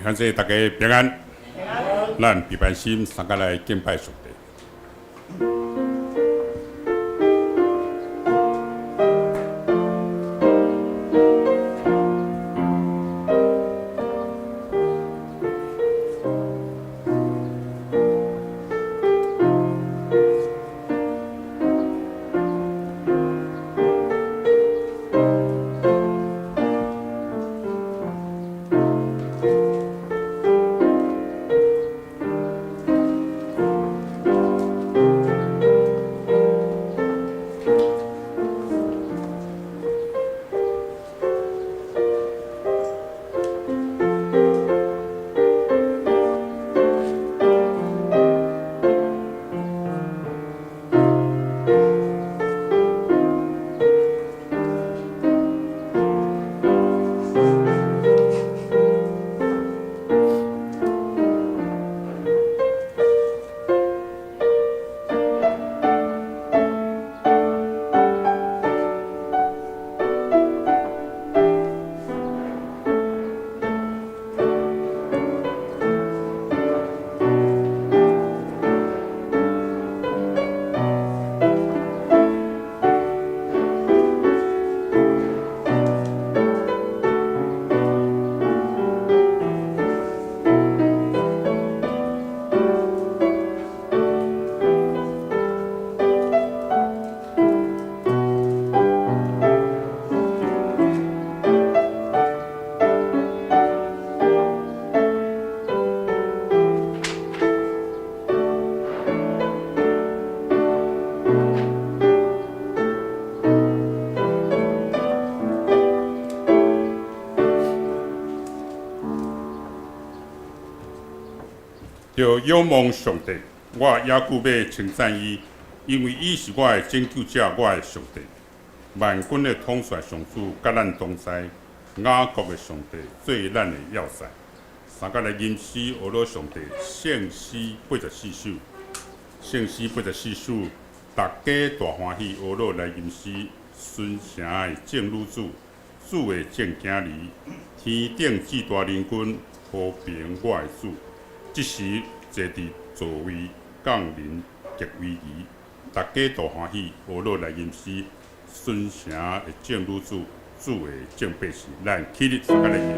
感谢大家平安。咱平安心，三个来敬拜上帝。就仰望上帝，我雅各要称赞伊，因为伊是我的拯救者，我的上帝。万军的统帅上主，甲咱同在，雅各的上帝做咱的要塞。三甲的吟诗学了上帝圣诗84首，圣诗84首，大家大欢喜学了来吟诗，顺城的正女主，主的正囝儿，天顶至大人君，和平我的主。即时坐伫座位，降临极威仪，大家大欢喜，学了来吟诗，顺城的正女主，主的正百姓，咱起立三甲来吟。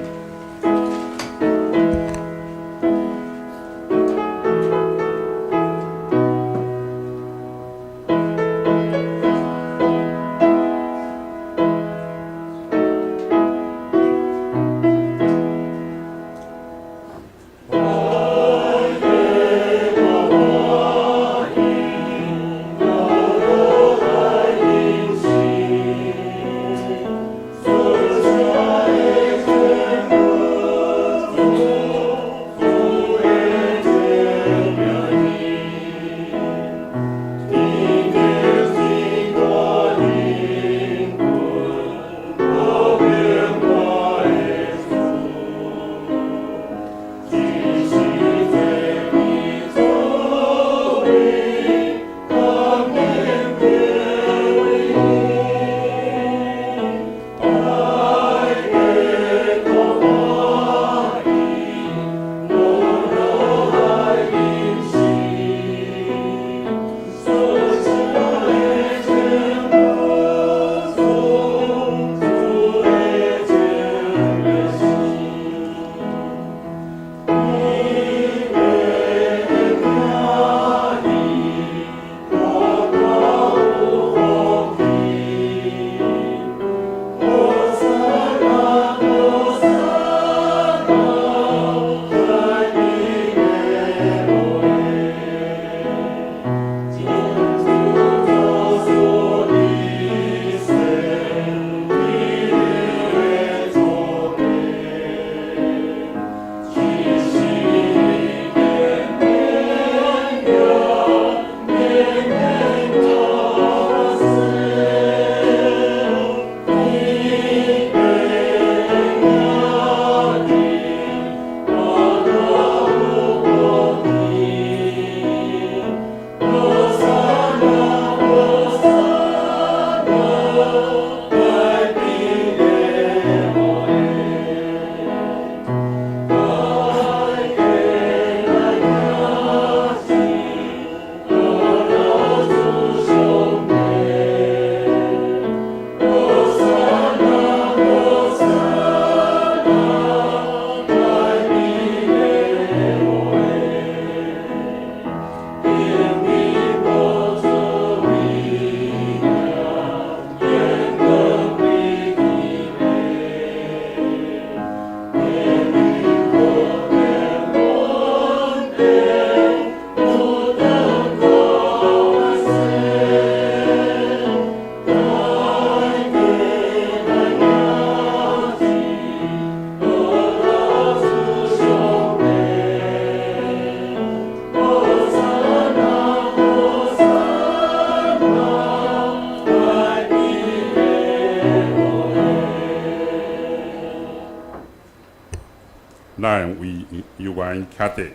咱徛底，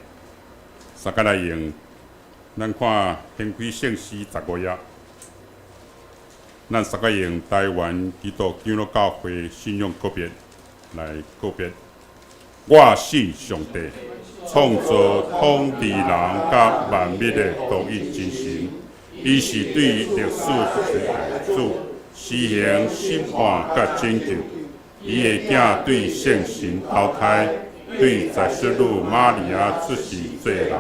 三甲来用。咱看天开圣诗15页，咱三甲用台湾基督长老教会信仰告别来告别。我信上帝，创造统治人甲万物的独一真神。伊是对历史的主，施行审判甲拯救。伊的囝对圣神投胎，对在世女玛利亚出世做人，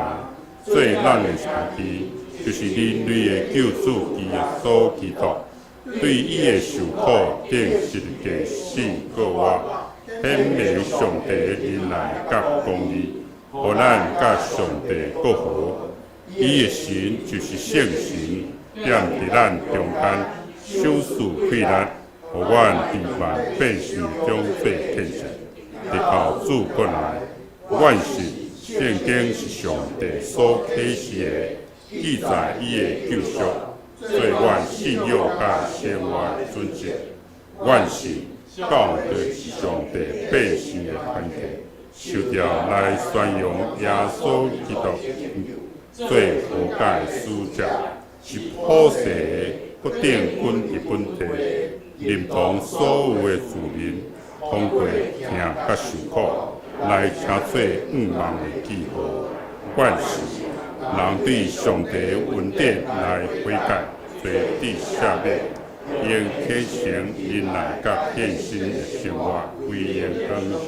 做咱的上帝，就是人类的救主耶稣基督。对伊的受苦、顶十字架死过活。显明上帝的仁爱甲公义，互咱甲上帝过好。伊的神就是圣神，踮伫咱中间，赏赐气力，互阮平凡百姓中做见证。直到主过来，阮信圣经是上帝所启示的，记载伊的救赎，做阮信仰甲生活的准则。阮信。教对是上帝百姓的团体，受调来宣扬耶稣基督做无解的使者，是普世的不定君的本体，认同所有的自民，通过听甲受苦来请做愿望的记号。阮是人对上帝的恩典来悔改，做地下灭。用虔诚、仁爱甲献身的生活回应恩上。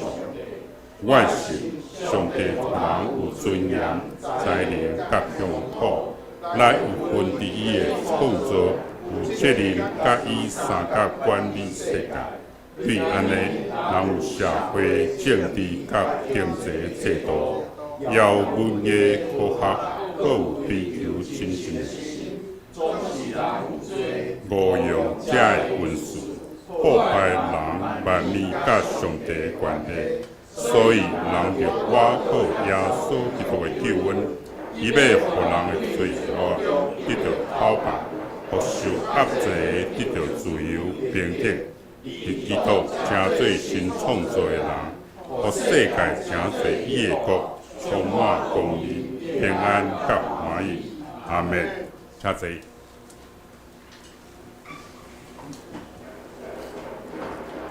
阮信上帝人有尊严、才能甲乡土，来有份伫伊的创造，有责任甲伊三甲管理世界。对安尼，人有社会、政治甲经济制度，也有文艺、科学，阁有追求真正的心。误用这的文字，破坏人万物甲上帝的关系，所以人着我靠耶稣基督的救恩，伊要互人的罪恶得到讨办，互受压制的得到自由平等。伫基督成做新创造的人，互世界成做伊的国，充满公义、平安甲欢喜。阿门。请坐。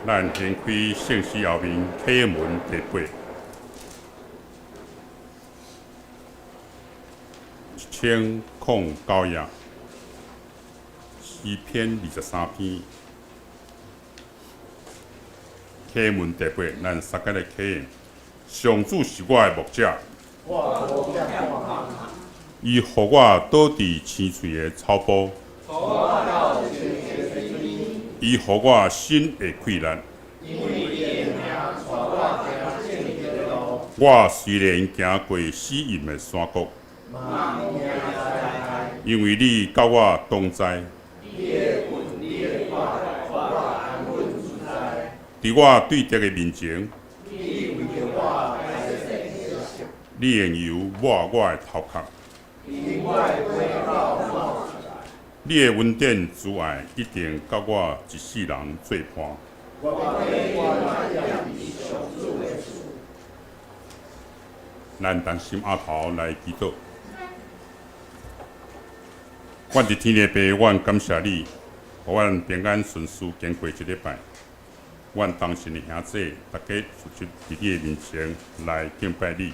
咱掀开圣诗后面启文第8，1023页，诗篇23篇，启文第8，咱三个来启。上主是我的牧者，伊互我倒伫青翠的草坡。伊互我心会溃烂。我虽然行过死荫的山谷，因为你甲我同在。伫我对敌的面前，你用油抹我的头壳。你的恩典慈爱一定甲我一世人做伴。咱同心压头来祈祷。阮伫天的爸，阮感谢你，互阮平安顺遂经过一礼拜。阮同心的兄弟，大家出伫你的面前来敬拜你。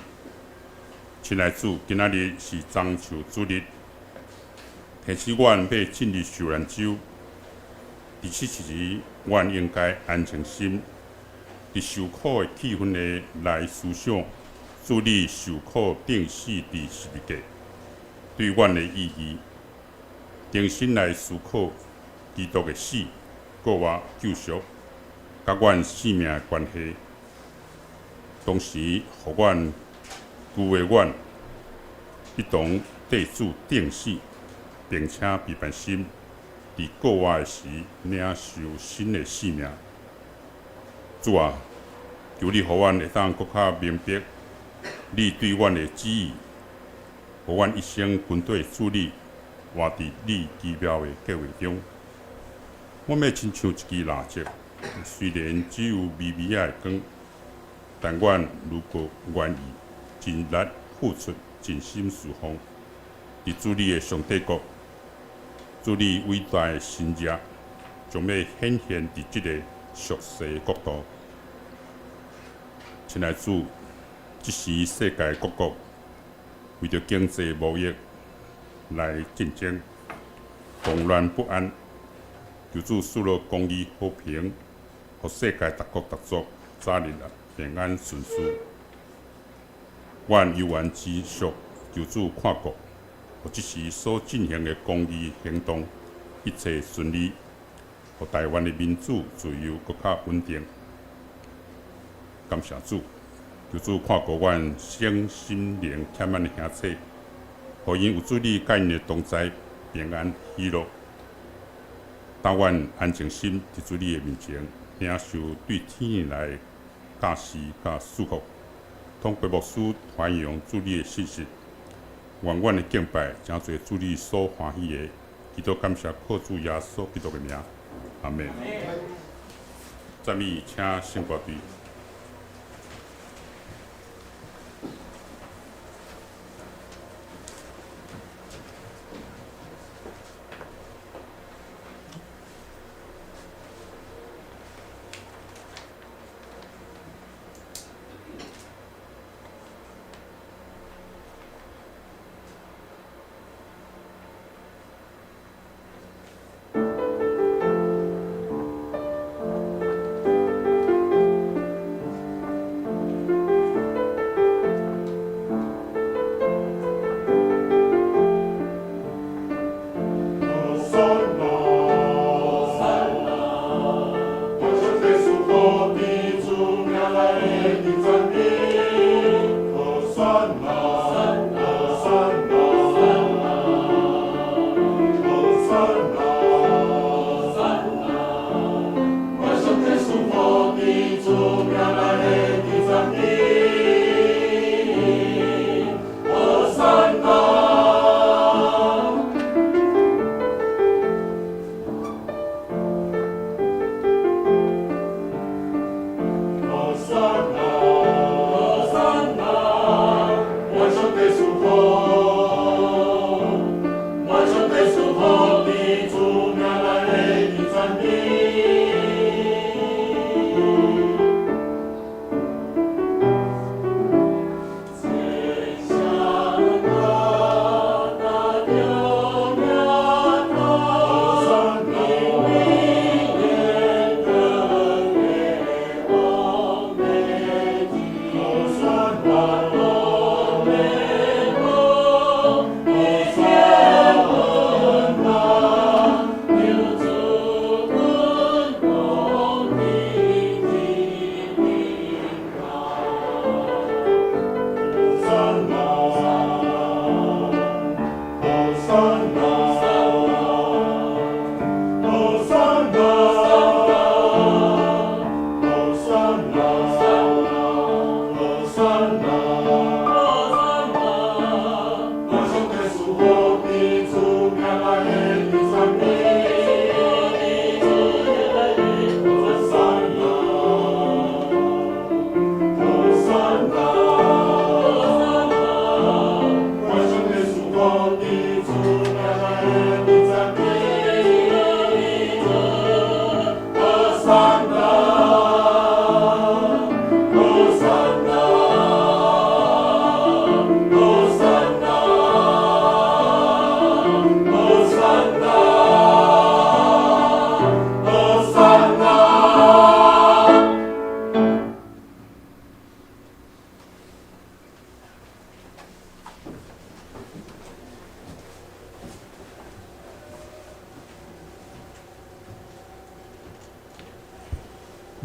亲爱主，今仔日是中秋主日。提示阮要进入受难周，伫此时，阮应该安静心，伫受苦的气氛内来思想，主你受苦定死伫十字架对阮的意义，重新来思考基督的死、过活、救赎，甲阮生命的关系，同时，互阮旧的阮一同对主定死。并且批判心，伫过活的时领受新的生命。主啊，求你互阮会当搁较明白你对阮的旨意，互阮一生军队主力活伫你奇妙的计划中。我要亲像一支蜡烛，虽然只有微微的光，但阮如果愿意尽力付出，尽心侍奉，伫主你的上帝国，主你伟大的新约，将要显现伫即个属世国度。亲爱的主，即时世界各国为着经济贸易来竞争，动乱不安，求主赐落公义和平，互世界各国各族早日平安顺遂。阮犹原持续求主看顾，互即时所进行的公义行动一切顺利，互台湾的民主自由搁较稳定。感谢主，求主看顾阮身心灵欠满的兄弟，互因有主你介因的同在，平安喜乐。当阮安静心伫主你的面前，领受对天而来的教示甲祝福，通过牧师传扬主你的信息，愿阮的敬拜诚侪主你所欢喜的。祈祷感谢靠主耶稣基督的名，阿门。赞美，请圣歌队。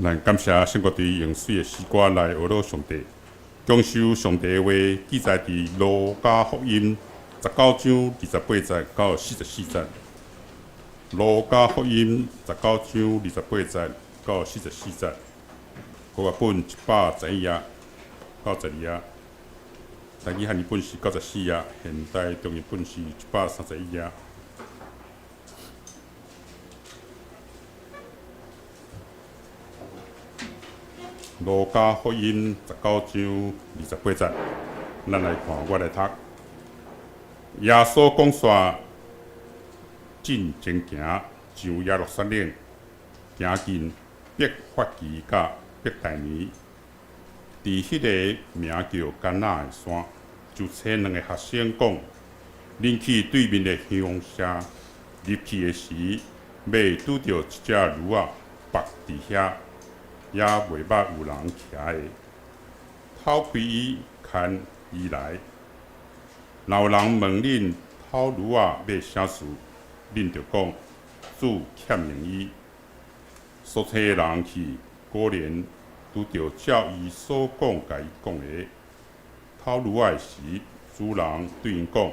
咱感谢圣国队用水的诗歌来学乐上帝，讲授上帝的话，记载伫路加福音19章28节到44节。路加福音19章28节到44节，国语本111页到12页，台语汉语本是94页，现代中译本是131页。路加福音19章28节，咱来看，我来读。耶稣讲煞进前行，上耶路撒冷，行进伯法基甲伯大尼，伫迄个名叫甘纳的山，就找两个学生讲，恁去对面的乡舍，入去的时，要拄着一只驴仔绑伫遐，也袂捌有人骑的，偷开伊，牵伊来。若有人问恁偷驴仔要啥事，恁就讲主欠用伊。所找的人去，果然拄着照伊所讲甲伊讲的。偷驴仔时，主人对因讲：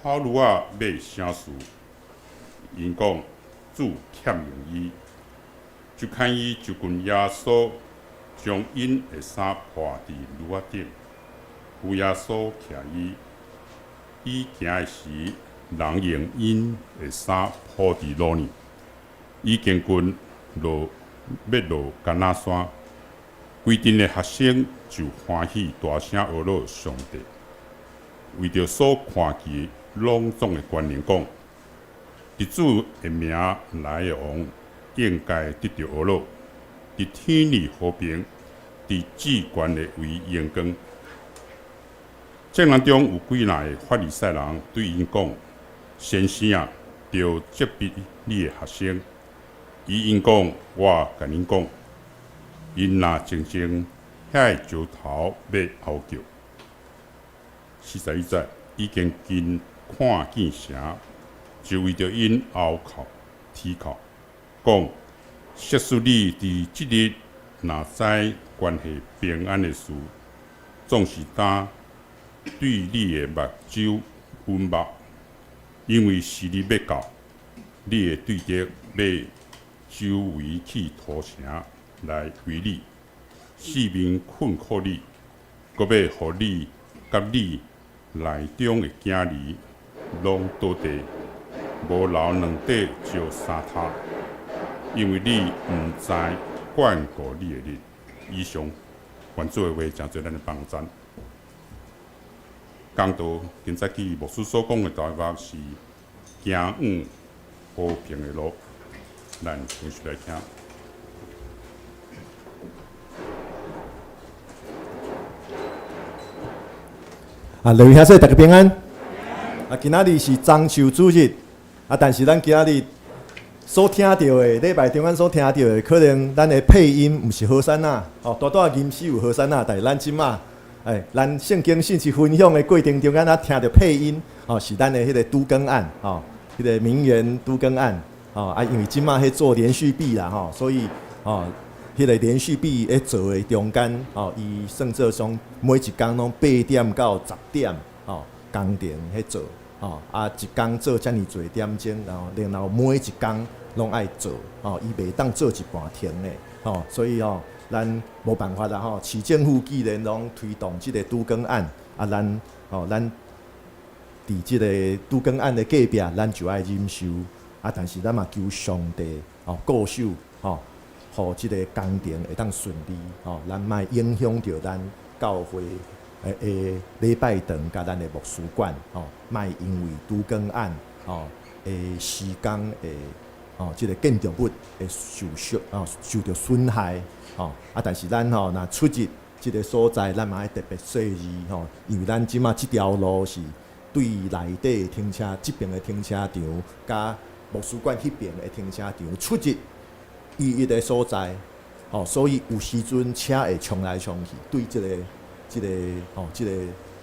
偷驴仔要啥事？因讲主欠用伊，就看伊就近耶稣，将因的衫抛伫驴仔顶，有耶稣徛伊。伊行的时，人用因的衫铺伫路呢。伊经过要落甘纳山，规阵的学生就欢喜大声学乐上帝，为着所看见隆重的观念讲，伫主的名来的王应该得到学乐，伫天理和平，伫至高的为荣光。众人中有几若个法利赛人对因讲：“先生啊，着责备你的学生。”伊因讲：“我甲恁讲，因若静静遐个石头要后叫。41节已经近看见城，就为着因后靠提靠，讲：设使你伫即日若知关系平安的事，总是担对你的目睭昏目，因为时日要到，你的对敌要周围去屠城来围你，四面困苦你，搁要互你甲你内中的囝儿拢倒地，无留两块就三塔，因为你毋知眷顾你的日。以上，原主的话诚侪咱的帮赞。讲道今早起牧师所讲的台目是行往和平的路，咱继续来听。各位兄弟，大家平安。今仔日是中秋主日，但是咱今仔日所听到的礼拜中咱所听到的，可能咱的配音毋是和散那，大大吟诗有和散那，但是咱即马，咱圣经信息分享的过程中，咱听到配音，是咱的迄个都更案，迄个名媛都更案，因为即马迄做连续剧啦，所以迄个连续剧咧做的中间，伊算做上每一工拢8点到10点，工程迄做，一工做遮尔侪点钟，然后每一工拢爱做，伊袂当做一半停的，所以咱无办法啦，市政府既然拢推动即个都更案，咱伫即个都更案的隔壁，咱就爱忍受，但是咱嘛求上帝固守，互即个工程会当顺利，咱莫影响到咱教会礼拜堂甲咱的牧师馆，莫因为都更案，施工即个建筑物会受到损害，但是咱若出入即个所在，咱嘛爱特别细致，因为咱即马即条路是对内底的停车，即边的停车场，甲牧师馆迄边的停车场出入伊一个所在，所以有时阵车会冲来冲去，对即个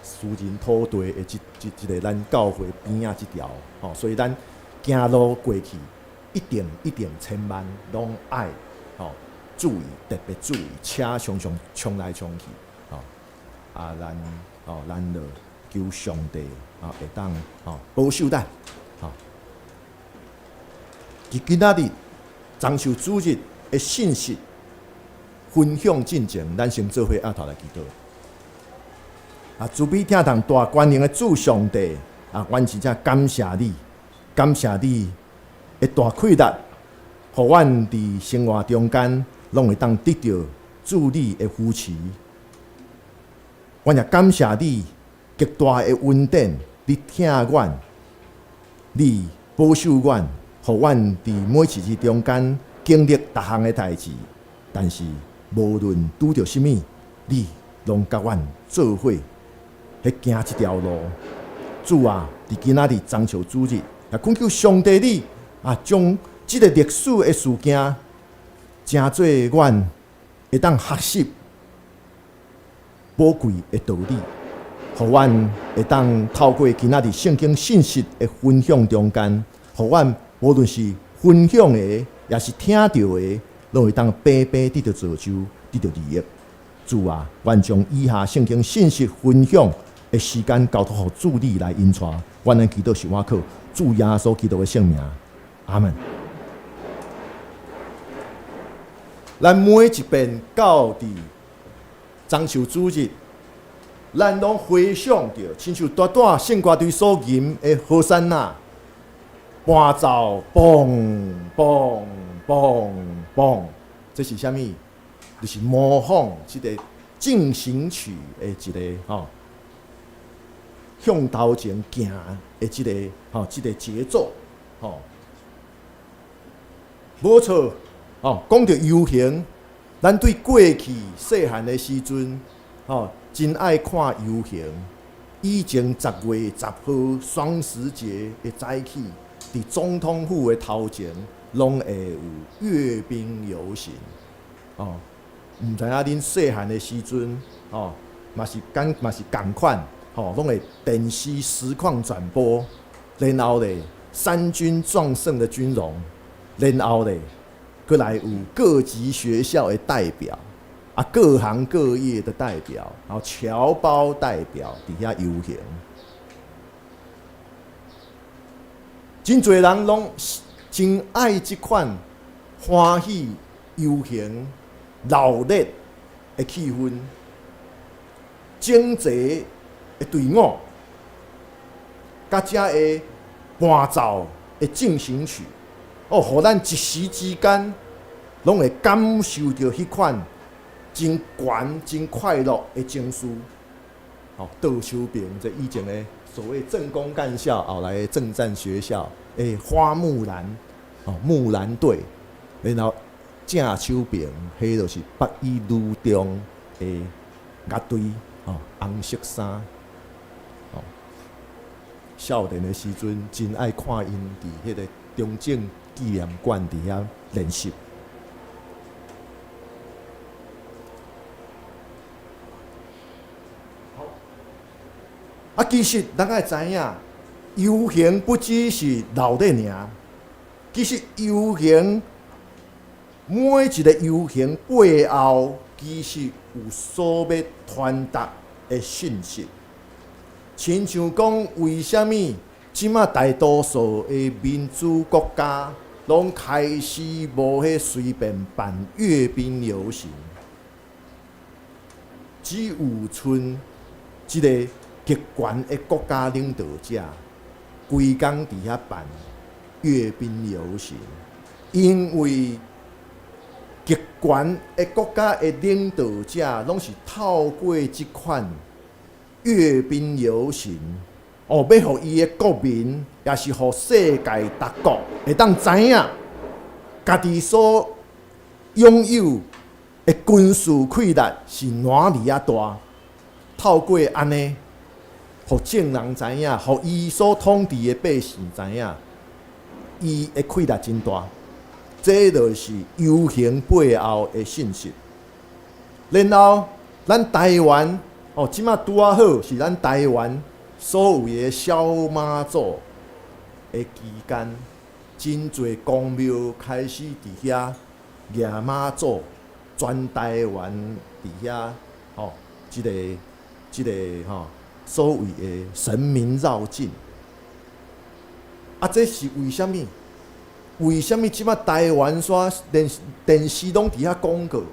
私人土地的即个咱教会边仔即条，所以咱行路过去，一定千万拢爱注意，特别注意，车常常冲来冲去，咱就求上帝会当保守咱，今仔日中秋主日的信息分享进前，咱先做伙头来祈祷。慈悲听堂大观音的主上帝，阮真正感谢你，感谢你的大气力，互阮伫生活中间拢会当得到主你的扶持。我也感谢你极大的恩典，你听阮，你保守阮，互阮伫每一日中间经历逐项的代志。但是无论拄着什么，你拢甲阮做伙去行这条路。主啊，伫今仔日中秋主日，也恳求上帝你将这个历史的事件，诚做阮会当学习宝贵的道理，互阮会当透过今仔日圣经信息的分享中间，互阮无论是分享的，也是听到的，拢会当白白得到造就，得到利益。主啊，阮将以下圣经信息分享的时间交托予主你来引带。阮的祈祷是我靠主耶稣基督的圣名，阿门。咱每一遍到伫中秋主日，咱拢回想着亲像大大圣歌队所吟的和散那，伴奏嘣嘣嘣嘣，这是啥物？就是模仿这个进行曲的一个向头前行的这个这个节奏无错讲到游行，咱对过去细汉的时阵真爱看游行。以前10月10号双十节的早起，伫总统府的头前，拢会有阅兵游行毋知影恁细汉的时阵嘛是共款拢会电视实况转播，然后咧三军壮盛的军容，然后咧过来有各级学校的代表各行各业的代表，然后侨胞代表伫遐游行，真侪人拢真爱即款欢喜游行热烈的气氛，整齐的队伍，甲遮的伴奏的进行曲，互咱一时之间拢会感受到迄款真悬、真快乐的情绪。倒手边这以前的所谓政工干校，后来的政战学校的花木兰，木兰队，然后正手边，迄就是北一女中的乐队，红色衫。少年的时阵，真爱看因伫迄个中正纪念馆伫遐练习。其实咱爱知影，游行不只是热烈尔，其实游行每一个游行背后，其实有所要传达的信息。亲像讲，为什么即马大多数的民主国家拢开始无迄随便办阅兵游行，只有剩即个极权的国家领导者规工伫遐办阅兵游行，因为极权的国家的领导者拢是透过即款阅兵游行，要互伊的国民，也是互世界各国会当知影，家己所拥有的军事气力是哪里啊大。透过安尼，互众人知影，互伊所统治的百姓知影，伊的气力真大。这就是游行背后的信息。然后，咱台湾即马拄啊好是咱台湾所谓的小妈祖的期间，真侪公庙开始伫遐举妈祖，全台湾伫遐即个所谓的神明绕境。这是为什么？为什么即马台湾煞电视拢伫遐广告，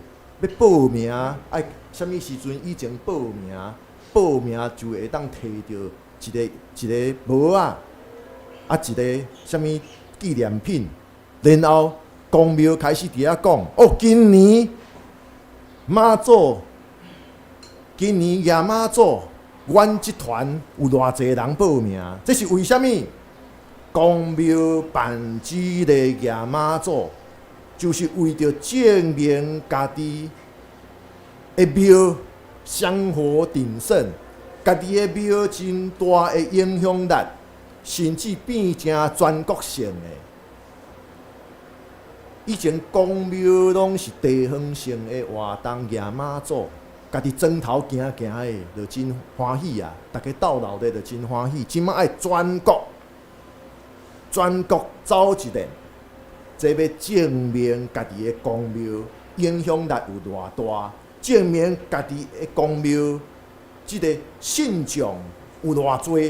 要报名，爱什么时阵以前报名就会当摕到一个帽一个什么纪念品，然后公庙开始伫遐讲，今年妈祖今年亚妈祖，阮集团有偌济人报名，这是为虾米？公庙办这个亚妈祖，就是为着证明家己的庙香火鼎盛，家己的庙真大的影响力，甚至变成全国性的。以前公庙拢是地方性的活动，亚妈祖，家己庄头行行的，就真欢喜啊！大家斗闹的就真欢喜。即摆爱全国走一遍，这要证明家己的公庙影响力有偌大，证明家己的公庙即个信众有偌多。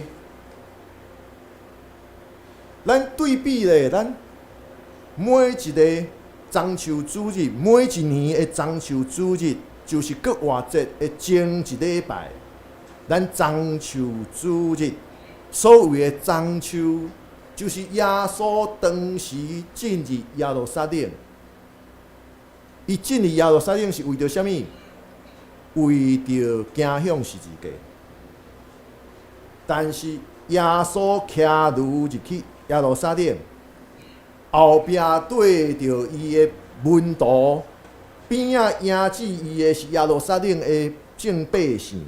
咱对比咧，咱每一个中秋主日，每一年的中秋主日，就是国外节的前一礼拜，咱中秋主日所谓的中秋，就是耶稣当时进入耶路撒冷。伊进入耶路撒冷是为着啥物？为着走向十字架。但是耶稣骑驴入去耶路撒冷。后壁对着伊的门徒，边仔迎接伊的是耶路撒冷的众百姓。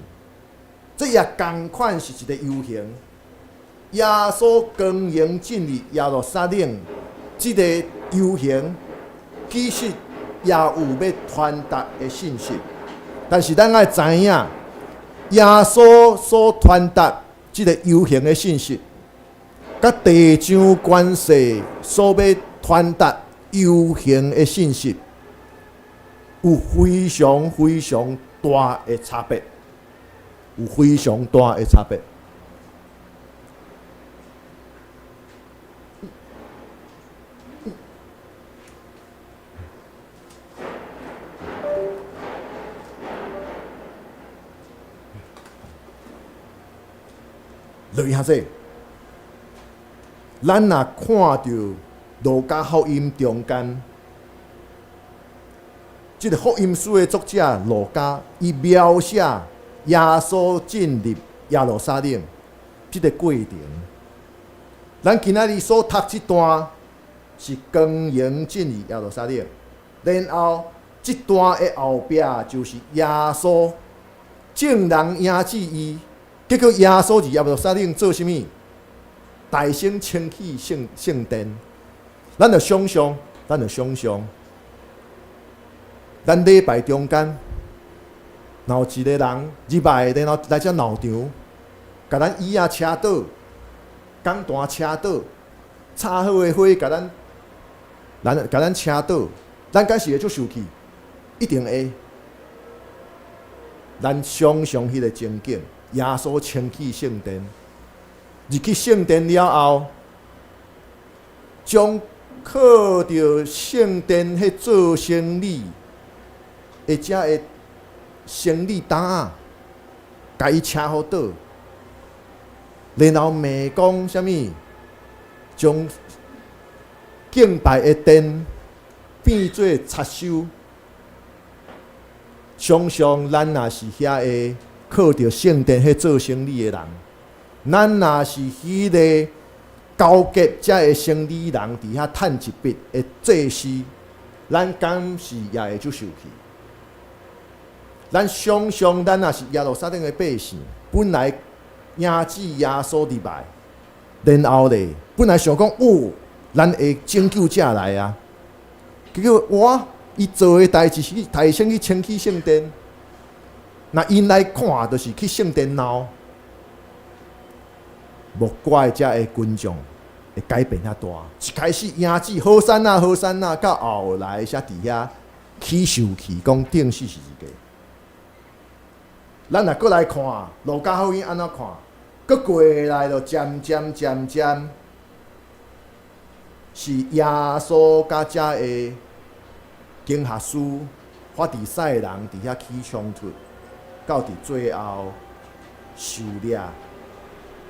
这也同款是一个游行。耶稣光荣进入耶路撒冷，这个游行其实也有要传达的信息。但是咱爱知影，耶稣所传达这个游行的信息，甲地上关系所要传达游行的信息，有非常非常大的差别，有非常大的差别。落去遐说，咱若看到路加福音中间，这个福音书的作者路加，伊描写耶稣进入耶路撒冷这个过程。咱今仔日所读这段是光荣进入耶路撒冷，然后这段的后壁就是耶稣众人迎接伊。结果耶稣入耶路撒冷做啥物？大声称起圣殿。咱着想象，咱礼拜中间，然后一个人入来，然后来遮闹场，甲咱椅仔车倒，讲单车倒，插好的火，甲咱车倒，咱敢是会足受气？一定会。咱想象迄个情景。耶稣清起圣殿，入去圣殿了后，将靠着圣殿迄做生理，或者的生理担仔，甲伊车好倒，然后骂讲啥物？将敬拜的殿变做插修。想象咱若是遐个。靠着圣殿去做生意的人，咱若是迄个高级遮的生意人，伫遐趁一笔的祭司，咱敢是也会足受气？咱想象，咱若是耶路撒冷的百姓，本来迎接耶稣入来，然后咧，本来想讲哦，咱会拯救者来啊，结果哇，伊做的代志是大声去清起圣殿。那因来看，就是去圣殿闹，莫怪遮的群众会改变遐大。一开始迎接好山啊，好山啊，到后来才伫遐起受气，讲顶死是一个。咱若过来看，路加福音安怎看？搁过来就渐渐，是耶稣甲遮的经学师、法利赛人伫遐起冲突。到伫最后受掠，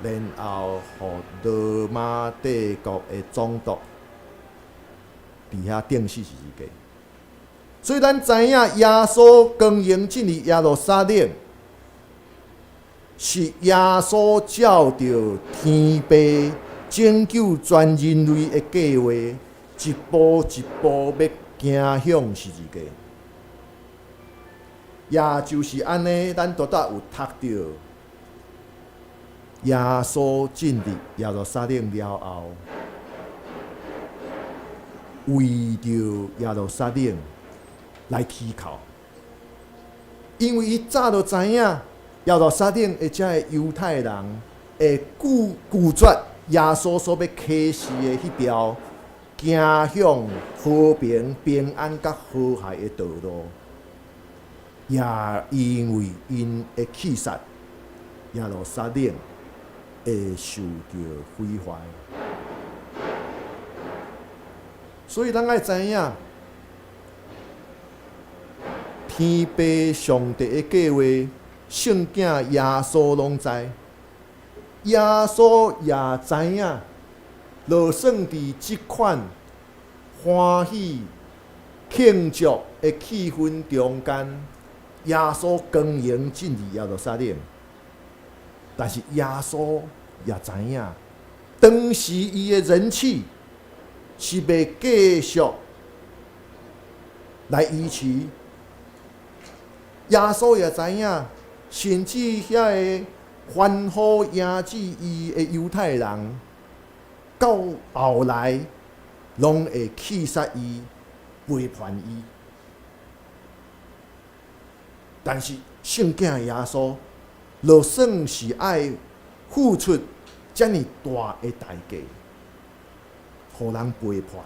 然后互罗马帝国的总督伫遐顶死十字架。所以咱知影耶稣光荣进入耶路撒冷，是耶稣照着天父拯救全人类的计划，一步一步要行向十字架。也就是安尼，咱都有读到耶稣进入耶路撒冷了后，为着耶路撒冷来祈求，因为伊早就知影耶路撒冷的遮个犹太人会拒绝耶稣所要启示的迄条行向和平、平安甲和谐的道路，也因为因的气杀，耶路撒冷会受到毁坏。所以咱爱知影，天父上帝的计划，圣囝耶稣拢知，耶稣也知影，就算伫即款欢喜庆祝的气氛中间，耶稣光荣进入耶路撒冷，但是耶稣也知影，当时伊的人气是要继续来维持。耶稣也知影，甚至遐个欢呼迎接伊的犹太人，到后来拢会气杀伊、背叛伊。但是圣囝耶稣，就算是爱付出遮尔大的代价，互人背叛，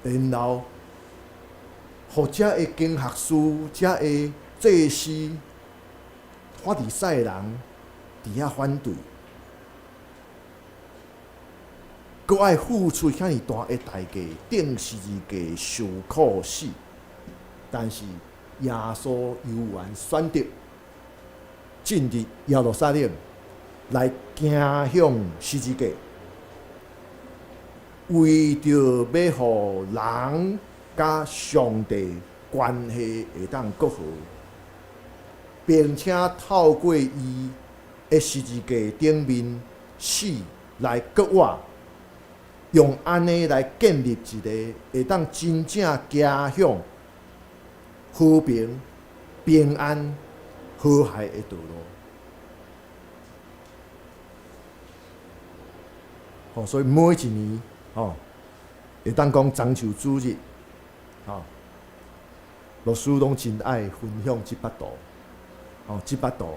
然后互遮个经学士、遮个祭司、法利赛人伫遐反对，佮爱付出遐尔大的代价，顶十字架受苦死，但是耶稣犹原选择进入耶路撒冷，来行向十字架，为着要互人甲上帝关系会当更好，并且透过伊的十字架顶面死来搁活，用安尼来建立一个会当真正行向和平、平安、和谐的道路。所以每一年，会当讲中秋主日，老师拢真爱分享这幅图，这幅图，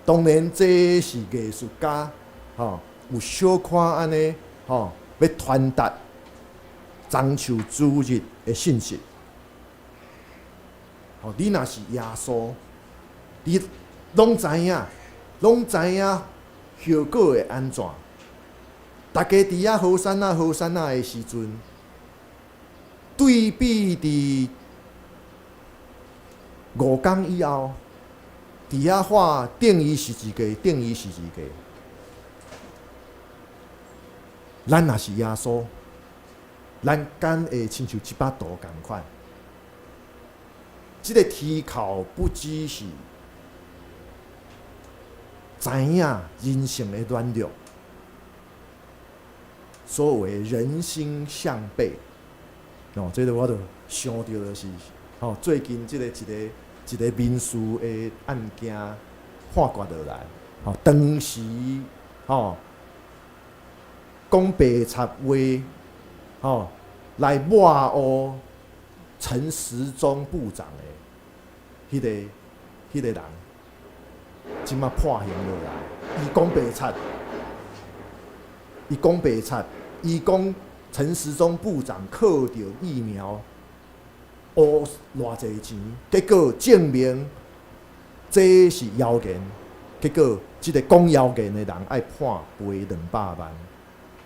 当然这是艺术家，有小可安尼，要传达中秋主日的信息。你若是耶稣，你拢知影后果会安怎？大家伫遐好山啊的时阵，对比伫5天以后，伫遐画定义十字架。咱若是耶稣，咱敢会亲像这幅图同款？这个啼哭不只是知影人性的软弱，所谓人心向背，这个我就想到的是，最近这个一个民事的案件判决落来，当时讲白贼话，来抹黑陈时中部长的迄个人，即马判刑落来，伊讲白贼，伊讲陈时中部长靠着疫苗乌偌济钱，结果证明这是谣言，结果即个讲谣言的人爱判赔200万。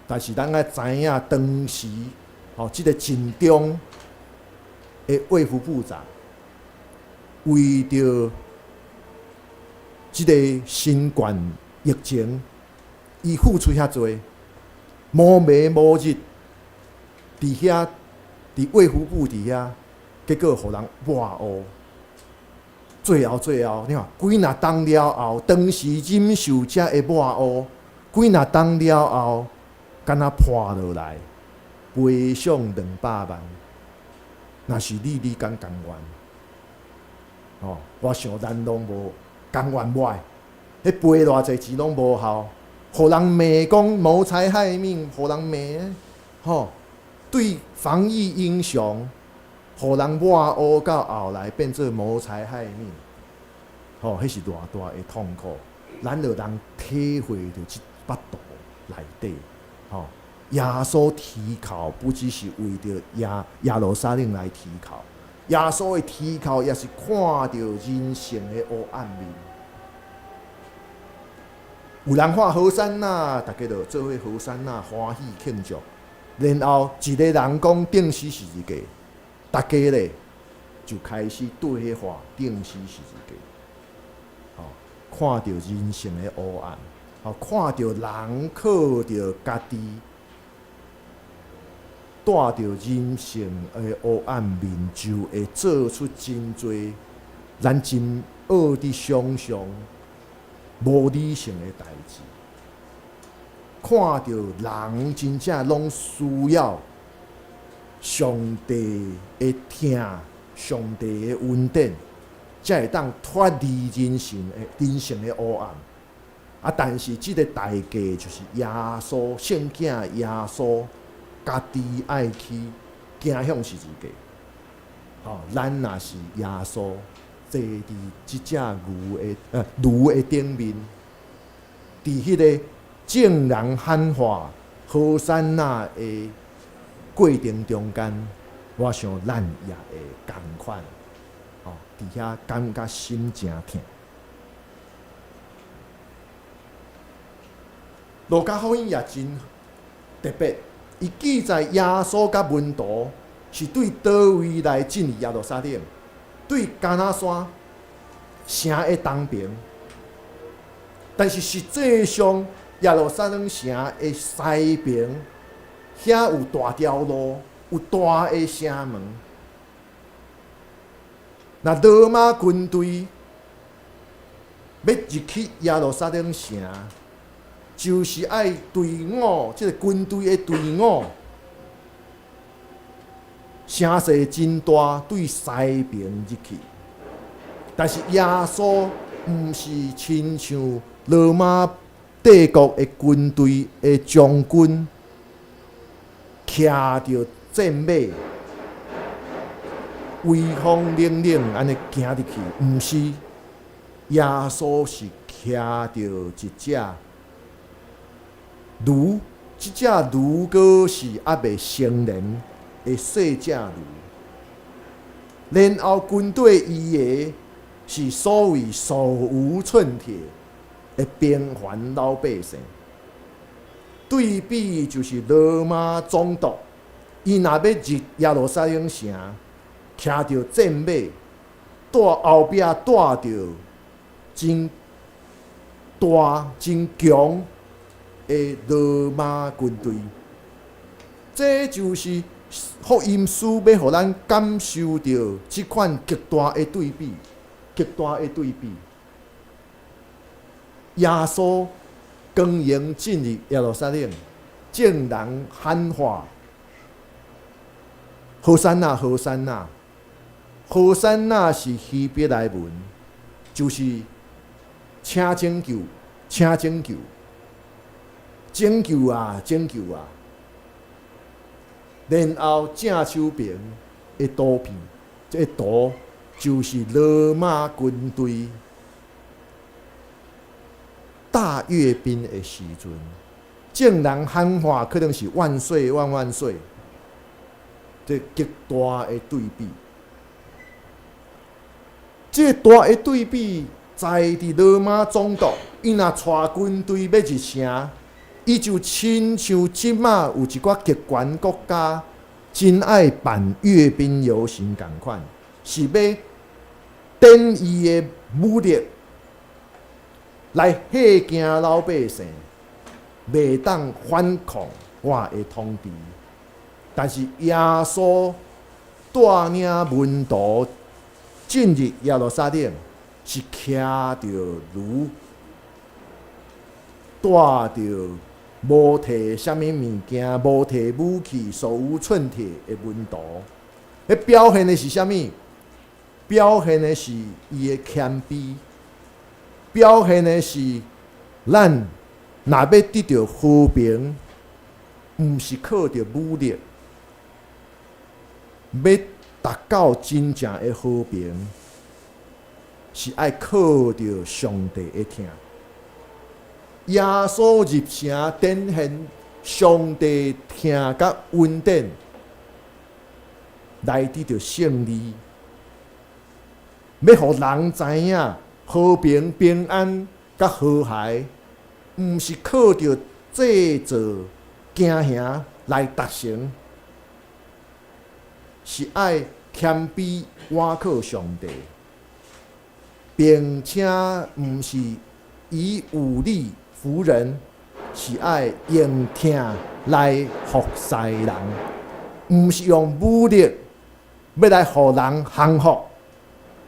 但是咱爱知影，当时即个晋中的卫福部长为着即个新冠疫情，伊付出遐多，无暝无日伫遐，伫卫福部伫遐，结果互人抹黑，最后，你看，几若冬了后，当时忍受遮的抹乌，几若冬了后，敢若破落来，赔偿200万。若是你甘愿？哦，我想咱拢无甘愿买，迄赔偌济钱拢无效，互人骂讲谋财害命，互人骂，吼，对防疫英雄。互人抹乌到后来变做谋财害命，吼，迄是偌大的痛苦。咱就人体会着即幅图内底，吼，耶稣啼哭不只是为着耶路撒冷来啼哭，耶稣的啼哭也是看到人性的黑暗面。有人喊和散那，大家就做伙和散那欢喜庆祝。然后一个人讲定死十字架。大家咧就开始对迄话定死十字架，看到人性的黑暗，看到人靠着家己，带着人性的黑暗面，就会做出真多咱真恶的想象、无理性的代志。看到人真正拢需要。上帝的听，上帝的恩典，才会当脱离人性的黑暗。但是这个代价就是耶稣圣囝耶稣家己爱去行向十字架。咱若是耶稣坐伫这只驴的顶面，伫迄个众人喊话和散那的。过程中间，我想咱也会同款，伫遐感觉心诚痛。路加福音也真特别，伊记载耶稣甲门徒是对倒位来进入耶路撒冷，对迦拿山城的东边，但是实际上耶路撒冷城的西边。遐有大条路，有大的城门。那罗马军队要入去耶路撒冷城，就是爱队伍，即个军队的队伍，声势真大，对西边入去。但是耶稣毋是亲像罗马帝国的军队的将军。骑着战马，威风凛凛安尼行入去，毋是耶稣是骑着一只驴，这只驴哥是还未成年的细只驴，然后军队伊的是所谓手无寸铁的平凡老百姓。对比就是罗马总督，伊若要入耶路撒冷城，骑着战马，后壁带着真大真强的罗马军队。这就是福音书要互咱感受到这款极大的对比，极大的对比。耶稣。光荣进入耶路撒冷，众人喊话：“和散那，和散那！”和散那是希伯来文，就是请拯救，请拯救，拯救啊，拯救啊！然后正手边的图片，这图就是罗马军队。大阅兵的时阵，众人喊话可能是万岁万万岁，这极大的对比。这大的对比，在伫罗马总督，伊若带军队要入城，伊就亲像即马有一寡极权国家真爱办阅兵游行共款，是要展伊的武力。来吓惊老百姓，袂当反抗我的统治。但是耶稣带领门徒进入耶路撒冷，是徛着如带着无摕啥物物件、无摕武器、手无寸铁的温度。迄表现的是啥物？表现的是伊的谦卑，表现的是咱若要得到和平，毋是靠着武力，要达到真正的和平，是爱靠着上帝的听。耶稣入城展现上帝听甲稳定，来得到胜利。要互人知影和平、平安、甲和谐，毋是靠着制造惊吓来达成，是爱谦卑倚靠上帝，并且毋是以武力服人，是爱用听来服侍人，毋是用武力要来互人降服。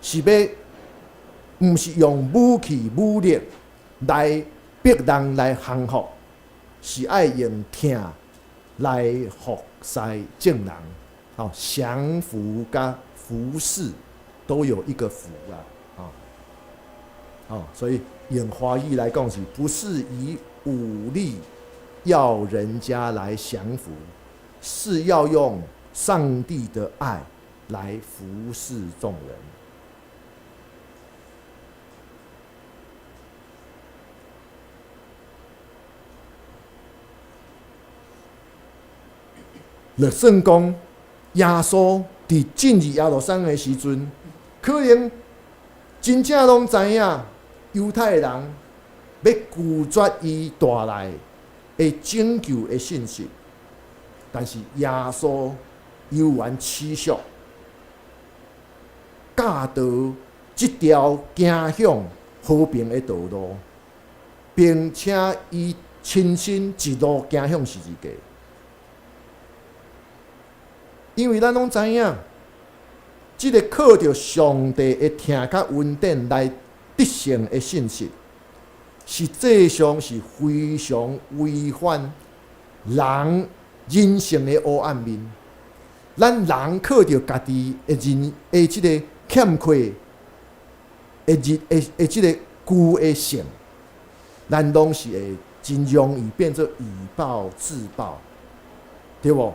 是要，毋是用武器、武力来逼人来降服，是爱用听来服侍正人。降服甲服侍都有一个服所以用华语来讲，是不是以武力要人家来降服，是要用上帝的爱来服侍众人。就算讲耶稣伫进入耶路撒冷的时阵，可能真正拢知影犹太人要拒绝伊带来的拯救的信息，但是耶稣犹原持续教导这条走向和平的道路，并且伊亲身一路走向十字架。因为咱拢知影，即个靠着上帝的听甲稳定来得胜的信息，实际上是非常违反人人性的黑暗面。咱人靠着家己的即个欠缺的即个旧的性，咱拢是会真容易变作以暴制暴，对无？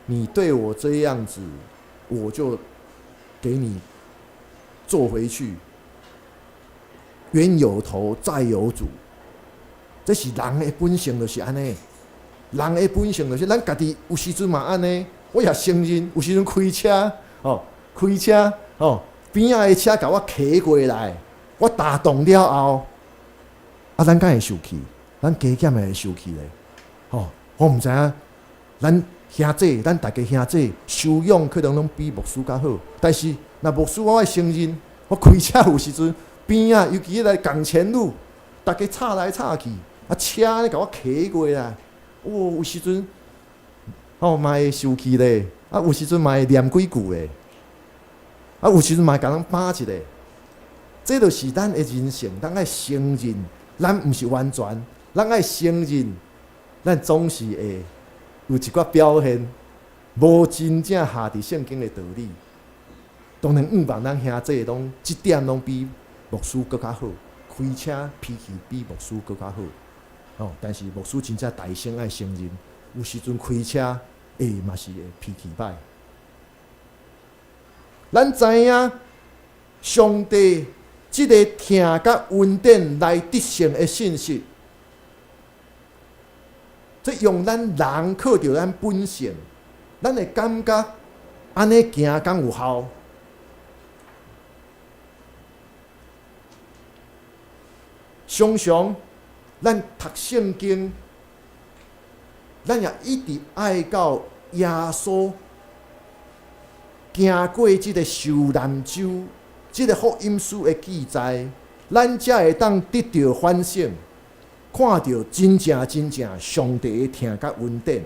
你对我这样子，我就给你做回去。冤有头，债有主，这是人的本性，就是安尼。人的本性就是咱家己有时阵嘛安尼。我也承认，有时阵开车边仔的车甲我骑过来，我打动了后，咱敢会受气？咱加减会受气咧。我毋知影，咱兄弟，咱大家兄弟修养可能拢比牧师较好，但是若牧师我爱承认，我开车有时阵边啊，尤其来港前路，大家吵来吵去，车咧甲我骑过来，有时阵嘛会受气咧，有时阵嘛会念几句咧，有时阵嘛会甲人打一下，这就是咱的人性，咱爱承认，咱毋是完全，咱爱承认，咱总是会有一寡表现，无真正下伫圣经的道理。当然，望咱兄弟拢即点拢比牧师搁较好，开车脾气比牧师搁较好。但是牧师真正大声爱承认，有时阵开车嘛是会脾气歹。咱知影上帝即个听甲稳定来得胜的信息。这用咱人靠着咱本性，咱会感觉安尼行敢有效？常常咱读圣经，咱也一直爱到耶稣行过即个受难州，即个福音书的记载，咱才会当得到反省。看到真正上帝的听甲稳定，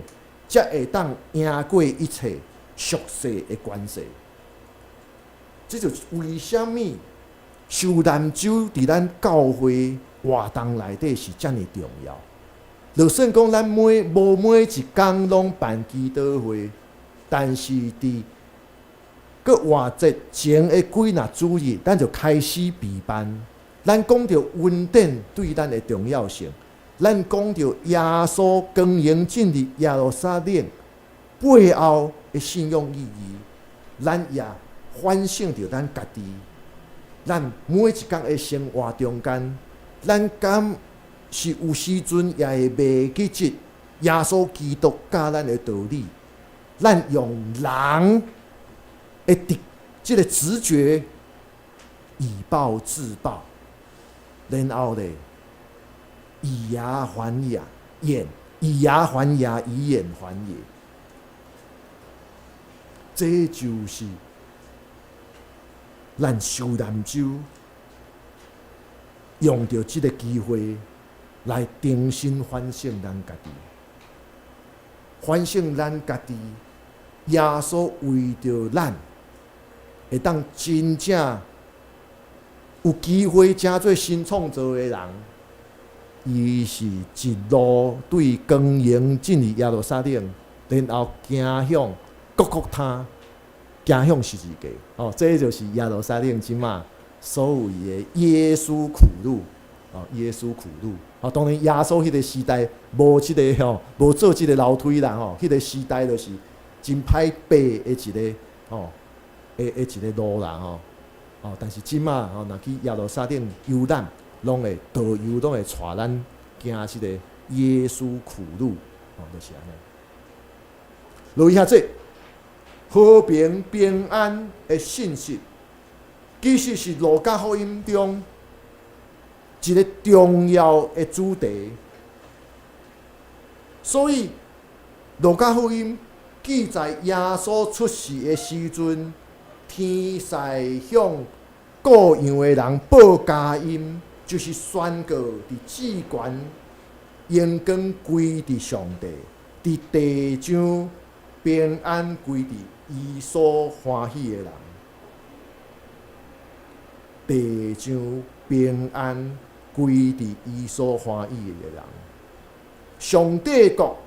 才会当赢过一切俗世的关系。这就是为什么受难酒伫咱教会活动内底是遮尔重要。就算讲咱每一工拢办祈祷会，但是伫个活节前的几若主日，咱就开始备办。咱讲到恩典对咱的重要性，咱讲到耶稣光荣进入耶路撒冷背后的信用意义，咱也反省着咱家己。咱每一工的生活中间，咱敢是有时阵也会袂记即耶稣基督教咱的道理？咱用人的即个直觉以暴制暴，然后咧以牙还牙，以牙还牙，以眼还眼。这就是咱受难酒用着这个机会来重新反省咱家己，反省咱家己。耶稣为着咱，会当真正有机会成做新创造的人，伊是一路对光荣进入耶路撒冷，然后行向各国他，行向十字架。这就是耶路撒冷即马所谓的耶稣苦路。耶稣苦路。当然耶稣迄个时代无即个无做即个楼梯啦迄个时代就是真歹爬的一个一个路啦但是即马若去耶路撒冷游览，拢会导游拢会带咱行即个耶稣苦路，就是安尼。落以下这和平平安的信息，其实是路加福音中一个重要的主题。所以路加福音记载耶稣出世的时阵，天使向各样的人报佳音，就是宣告伫至悬荣光归伫上帝，伫地上平安归伫伊所欢喜的人。地上平安归伫伊所欢喜的人。上帝国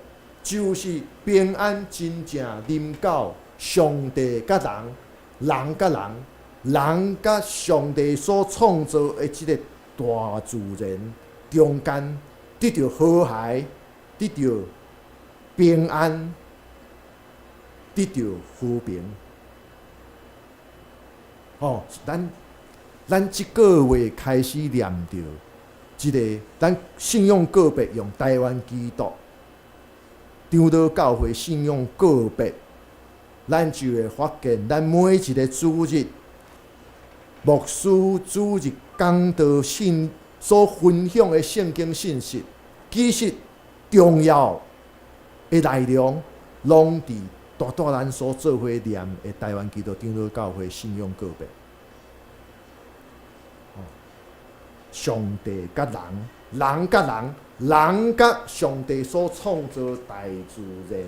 就是平安真正临到上帝甲人，人甲人，人甲上帝所创造的即个大自然中间得到和谐，得到平安，得到和平。咱即个月开始念着即个，咱信仰个别用台湾基督长老教会信仰个别，咱就会发现，咱每一个主日牧师主日讲道信所分享的圣经信息，其实重要的内容，拢伫咱所做伙念的台湾基督长老教会信仰个别。上帝甲人，人甲人，人甲上帝所创造大自然，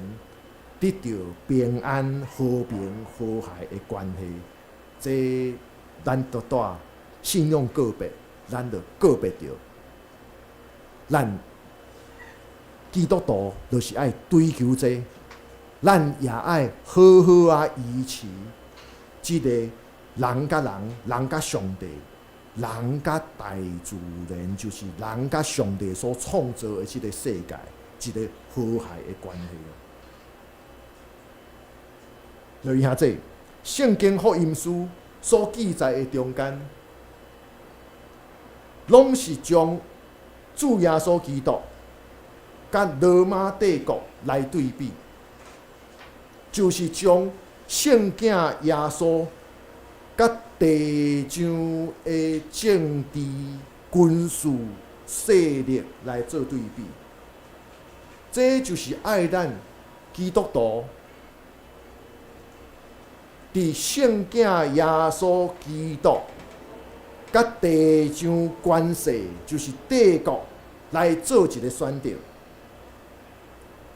得到平安、和平、和谐的关系。这咱信仰个别，咱就个别着。咱基督徒就是爱追求这，咱也爱好好啊维持即个人甲人，人甲上帝。人甲大自然就是人甲上帝所创造的这个世界，一个和谐的关系。留意下这圣经福音书所记载的中间，拢是将主耶稣基督甲罗马帝国来对比，就是将圣囝耶稣甲地上的政治、军事势力来做对比，这就是爱咱基督徒伫圣囝耶稣基督甲地上关系，就是帝国来做一个选择。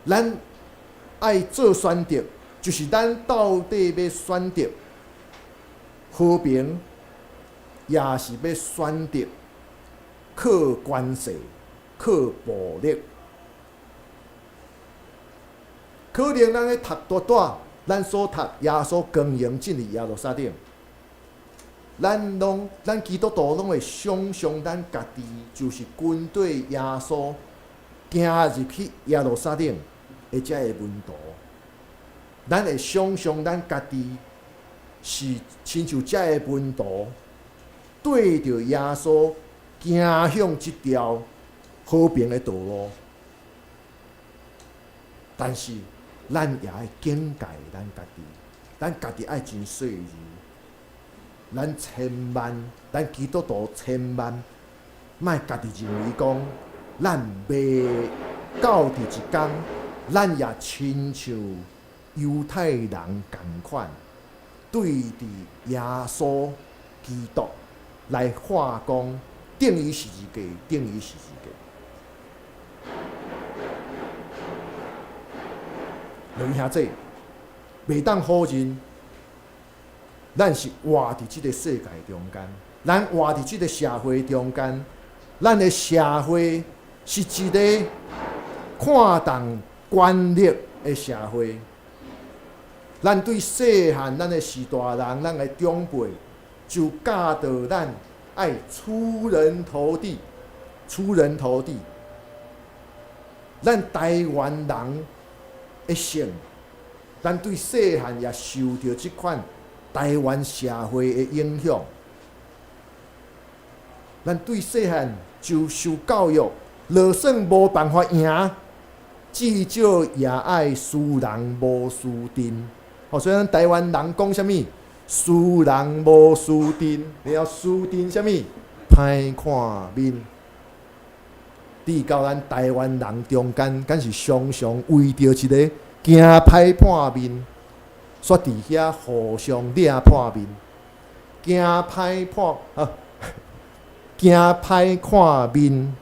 咱爱做选择，就是咱到底要选择和平、也是要选择靠关系、靠暴力。可能咱咧读大大，咱所读耶稣光荣进入耶路撒冷，咱基督徒拢会想象咱家己就是军队耶稣行入去耶路撒冷的遮个门徒，咱会想象咱家己是亲像遮个门徒，对着耶稣行向即条和平的道路，但是咱也爱警戒咱家己，咱家己爱真细致。咱千万，咱基督徒千万，莫家己认为讲，咱未到第一天，咱也亲像犹太人同款，对伫耶稣基督来化工，定于十字架，定于十字架。两位兄弟，袂当否认，咱是活伫即个世界中间，咱活伫即个社会中间，咱的社会是一个看重权力的社会。咱对细汉咱的士大人，咱的长辈，就教导咱爱出人头地，出人头地。咱台湾人的性，咱对细汉也受到即款台湾社会的影响。咱对细汉就受教育，就算无办法赢，至少也爱输人无输阵。所以咱台湾人讲啥物？输人无输阵，你要输阵啥物？歹看面。伫到咱台湾人中间，敢是常常为着一个惊歹看面，煞伫遐互相掠破面，惊歹看面，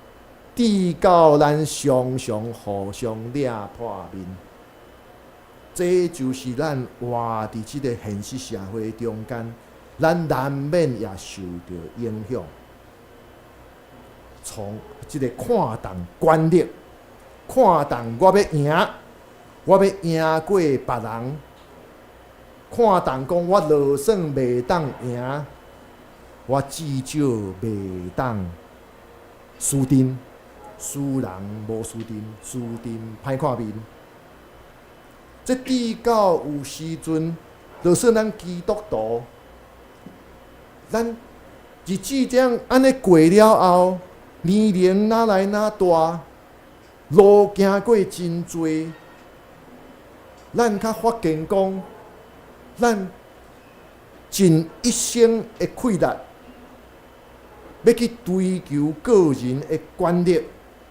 伫到咱常常互相掠破面。这就是咱活伫即个现实社会中间，咱难免也受到影响。从即个看重权力，看重我要赢，我要赢过别人，看重讲我就算袂当赢，我至少袂当输阵，输人无输阵，输阵歹看面。这至到有时阵，就算咱基督徒，咱日子这样安尼过了后，年龄哪来哪大，路行过真多，咱较发现讲，咱尽一生的气力，要去追求个人的权力、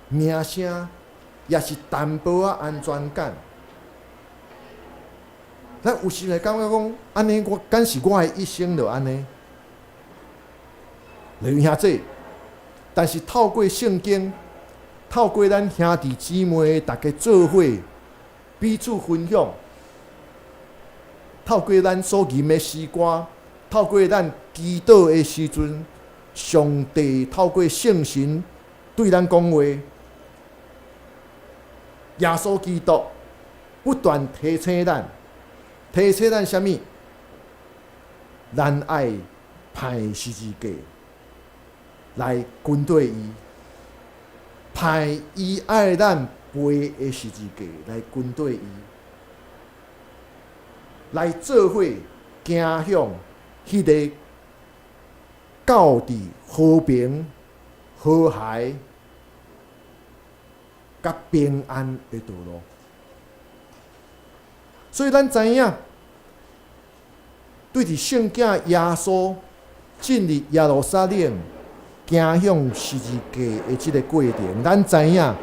名声，也是淡薄仔安全感。咱有时会感觉讲，安尼我敢是我的一生就安尼。弟兄兄弟，但是透过圣经，透过咱兄弟姊妹大家做伙彼此分享，透过咱所吟的诗歌，透过咱祈祷的时阵，上帝透过圣神对咱讲话，耶稣基督不断提醒咱。提醒咱啥物？咱爱派十字架来军队伊，派伊爱咱背的十字架来军队伊，来做伙行向迄个到伫和平、和谐、甲平安的道路。所以咱知影，对伫圣囝耶稣进入耶路撒冷、行向十字架的即个过程，咱知影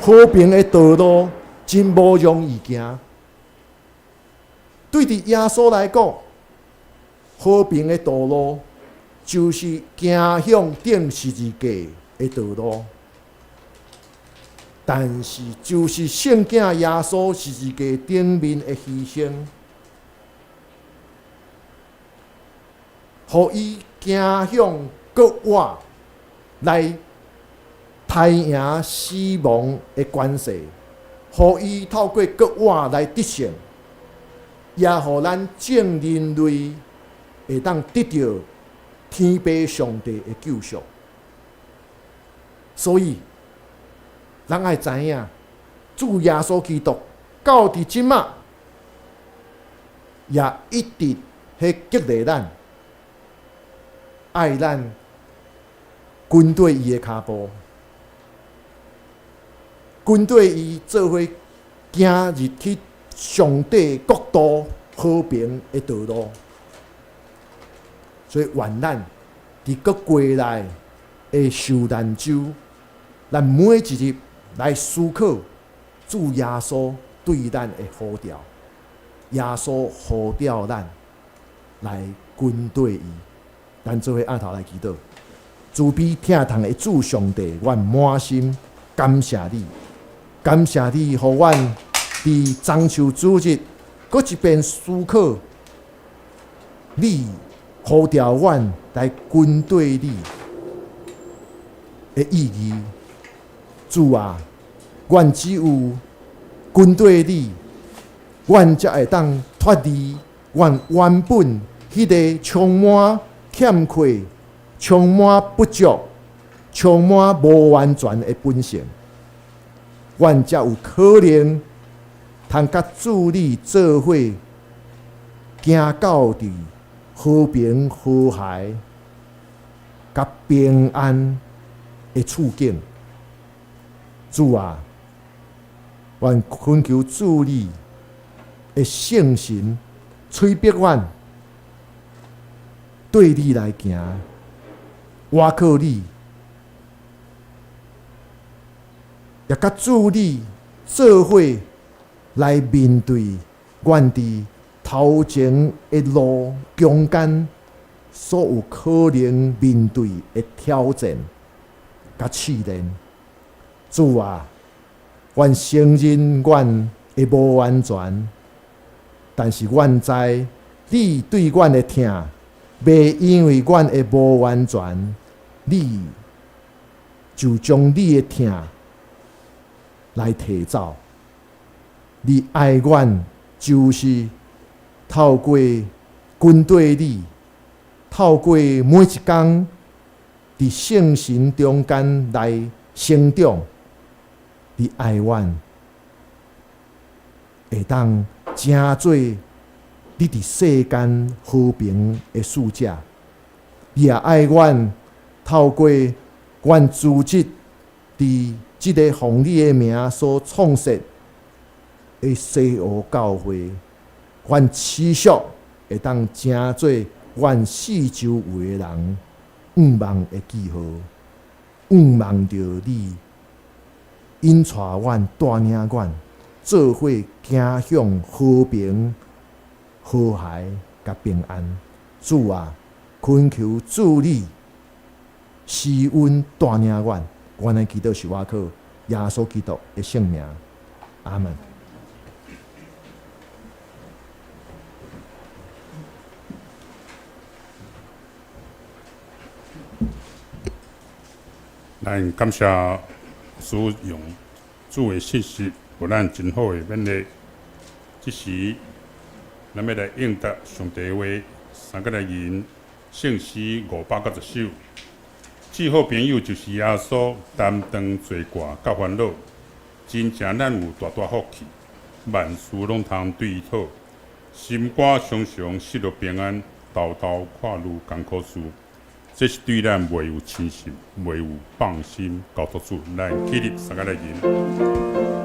和平的道路真无容易行。对伫耶稣来讲，和平的道路就是行向顶十字架的道路。但是，就是圣囝耶稣十字架顶面的牺牲，互伊行向国外来刣赢死亡的关系，互伊透过国外来得胜，也互咱正人类会当得到天父上帝的救赎。所以，咱爱知影，主耶稣基督到伫即仔，也一直迄激励咱，爱咱军队伊的骹步，军队伊做伙行入去上帝国度和平的道路。所以，愿咱伫各国内的受难周，咱每一日来思考主耶稣对咱的呼召。耶稣呼召咱来军队伊，咱做伙按头来祈祷。慈悲疼痛的主上帝，阮满心感谢你，感谢你，互阮伫中秋主日，搁一遍思考你呼召阮来军队里的意义。主啊，阮只有军队里，阮才会当脱离阮原本迄个充满欠缺、充满不足、充满无完全的本性。阮才有可能通甲主你做伙行到伫和平、和谐、甲平安的处境。主啊，愿恳求主你的圣神催逼阮，对你来行，倚靠你，也甲主你做伙来面对阮伫头前的路中间所有可能面对的挑战甲试炼。主啊，阮承认阮的无完全，但是阮知你对阮的疼，袂因为阮的无完全，你就将你的疼来提走。你爱阮，就是透过军队里，透过每一天伫圣神中间来成长。你爱阮，会当成做你伫世间和平的使者。你也爱阮，透过阮组织伫即个奉你的名所创设的西欧教会，阮持续会当成做阮四周围的人愿望的记号，愿望着你引带阮、带领阮，做伙行向和平、和谐甲平安。主啊，恳求主你施恩带领阮。阮的祈祷是我靠耶稣基督的圣名，阿门。咱感谢使用主的信息，互咱真好的勉励。即时，咱要来应答上帝话，3个来言，圣诗590首。至好朋友就是耶稣，担当罪过甲烦恼，真正咱有大大福气，万事拢通对伊讨，心肝常常失落平安，豆豆看如艰苦事。这是对咱袂有亲信，袂有放心，交托主，咱起立3个来言。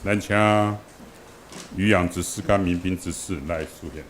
咱请渔养执事甲民兵执事来出现。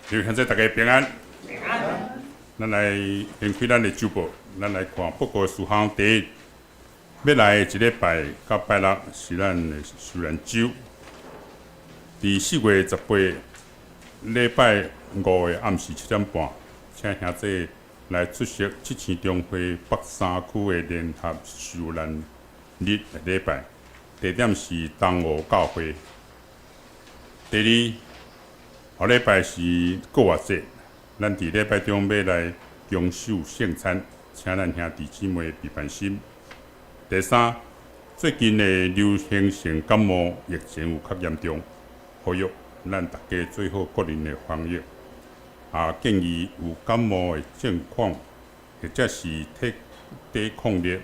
就现在大家平安，平安。咱来掀开咱的周报，咱来看报告事项第一，要来的一礼拜到拜六是咱的修兰周，伫4月18礼拜5的暗时7点半，请兄弟来出席7星中会北3区的联合修兰日的礼拜，地点是东湖教会。第二。后礼拜是国乐节，咱伫礼拜中要来供守圣餐，请咱兄弟姊妹备办心。第三，最近的流行性感冒疫情有较严重，呼吁咱大家做好个人的防疫。建议有感冒的症况，或者是抵抗力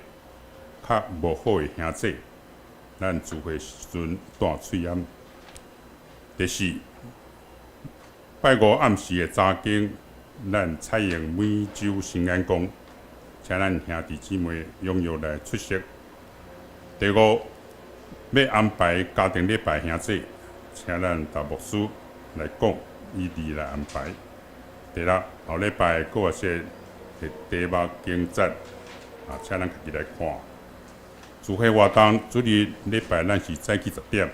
较无好的兄弟，咱聚会时阵戴喙掩。第四。拜五暗时的早经，咱采用每周新安宫，请咱兄弟姊妹踊跃来出席。第五，要安排家庭礼拜兄弟，请咱大牧师来讲，依例来安排。第六，后礼拜国乐节的题目经节，请咱家己来看。聚会活动主日礼拜咱是早起10点，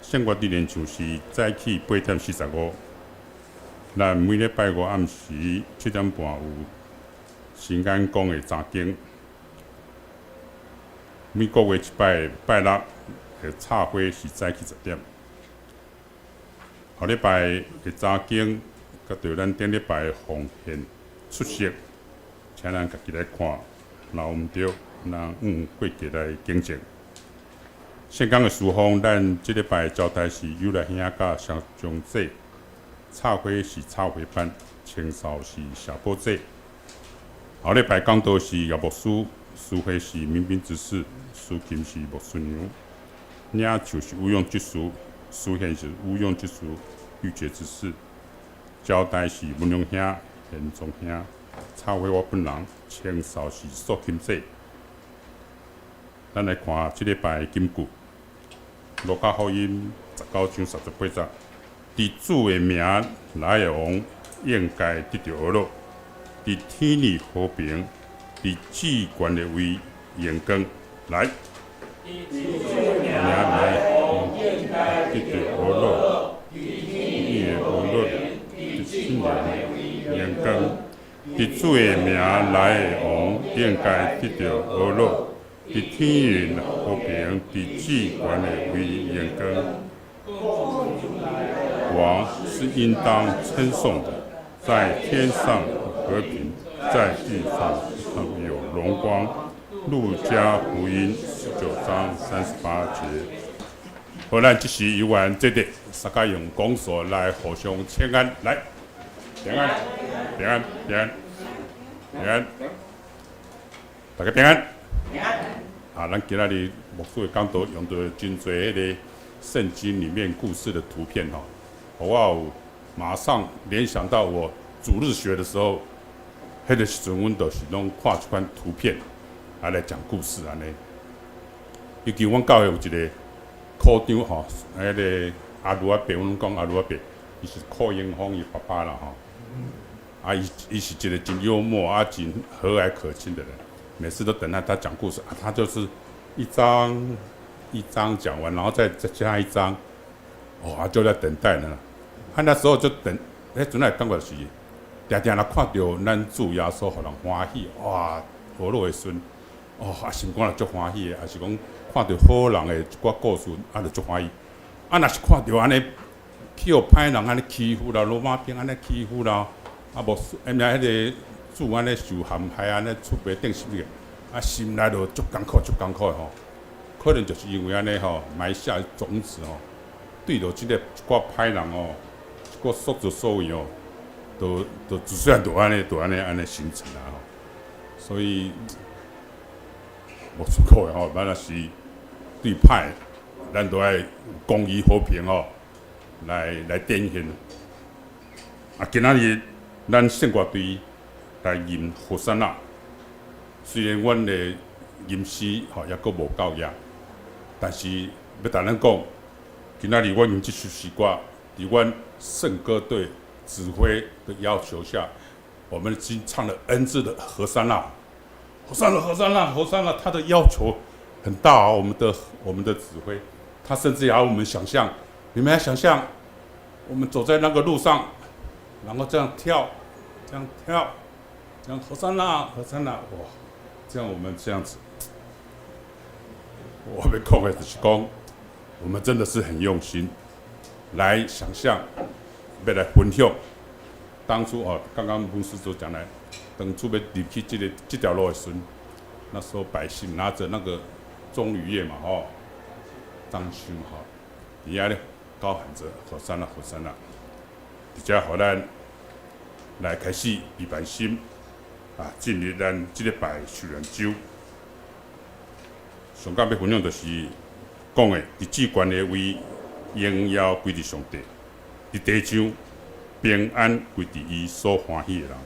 圣乐的练唱是早起8点45。咱每礼拜五暗时7点半有新安宫的查经，每个月一摆拜六的插花是早起10点。后礼拜的查经，甲着咱顶礼拜的奉献出席，请咱家己来看，若毋对，咱过节来警正。圣港的事奉，咱即礼拜招待是有来兄甲上中祭。插花是插花班，清扫是小波祭。后礼拜讲道是姚牧师，书会是民兵之士，书琴是莫顺娘，领袖是御用之士，书宪是御用之士，御节之士。交代是文良兄、贤忠兄，插花我本人，清扫是素琴祭。咱来看即礼拜的金句，路加福音19章38节。伫主的名来的王，应该得到福乐；伫天理和平，伫至高的位荣光。来，名来王，应该得到福乐；天理的福乐，伫天理的荣光。伫主的名来的王，应该得到福乐；伫天理和平，伫至高的位荣光。王是应当称颂的，在天上和平，在地上有荣光。路加福音19章38节。好，咱即时游玩这地，大家用讲座来互相请安，来，平安，平安，平安，平安，大家平安。平安。啊，咱今仔日牧师的讲道用到真侪迄个圣经里面故事的图片吼。我有马上联想到我主日学的时候，迄个时阵，阮就是拢看一款图片，来讲故事安尼。尤其阮教会有一个科长吼，迄个阿鲁阿伯，阮讲阿鲁阿伯，伊是寇英峰伊爸爸啦吼。啊，伊是一个真幽默啊，真和蔼可亲的人。每次都等待他讲故事啊，他就是一章一章讲完，然后再加一章。哦，就在等待呢。那时候就等，阵仔感觉是，定定来看到咱主耶稣，互人欢喜，哇，活络的时阵，哦，心肝就足欢喜的，也是讲看到好人的一寡故事，就足欢喜。若是看到安尼去互歹人安尼欺负啦，罗马兵安尼欺负啦，无命迄个主安尼受陷害安尼出卖顶什么个，心内就足艰苦足艰苦的吼。可能就是因为安尼吼，埋下种子吼。对着即个一寡歹人哦，一寡所作所为哦，都自虽然都安尼形成啦吼，所以无出口的吼，咱若是对歹，咱都爱公义和平哦，来展现。啊，今仔日咱圣歌队来吟和散那，虽然阮的吟诗吼也阁无够野，但是要甲咱讲。今仔日我用这首诗歌，在阮圣歌队指挥的要求下，我们已经唱了 N 字的和散那，和散那，和散那，和散那。他的要求很大啊，我们的指挥，他甚至要我们想象，你们要想象，我们走在那个路上，然后这样跳，这样跳，这样和散那，和散那，哇，这样我们这样子，我要讲的就是讲。我们真的是很用心来想象，要来分享。当初哦，刚刚牧师所讲的，当初要入去这条路的时候，那时候百姓拿着那个棕榈叶嘛，吼，张胸哈，底下咧高喊着“和散那，和散那”，比较好咱来开始预备心啊，进入咱这个拜受人周。上港要分享就是。讲的，伫至高的位，荣耀归伫上帝；伫地上，平安归伫伊所欢喜的人。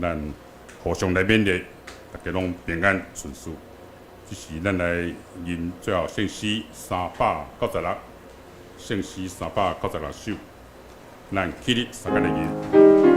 咱互相来勉励，大家拢平安顺遂。这是咱来吟最后圣诗396，圣诗396首，咱起立三个来吟。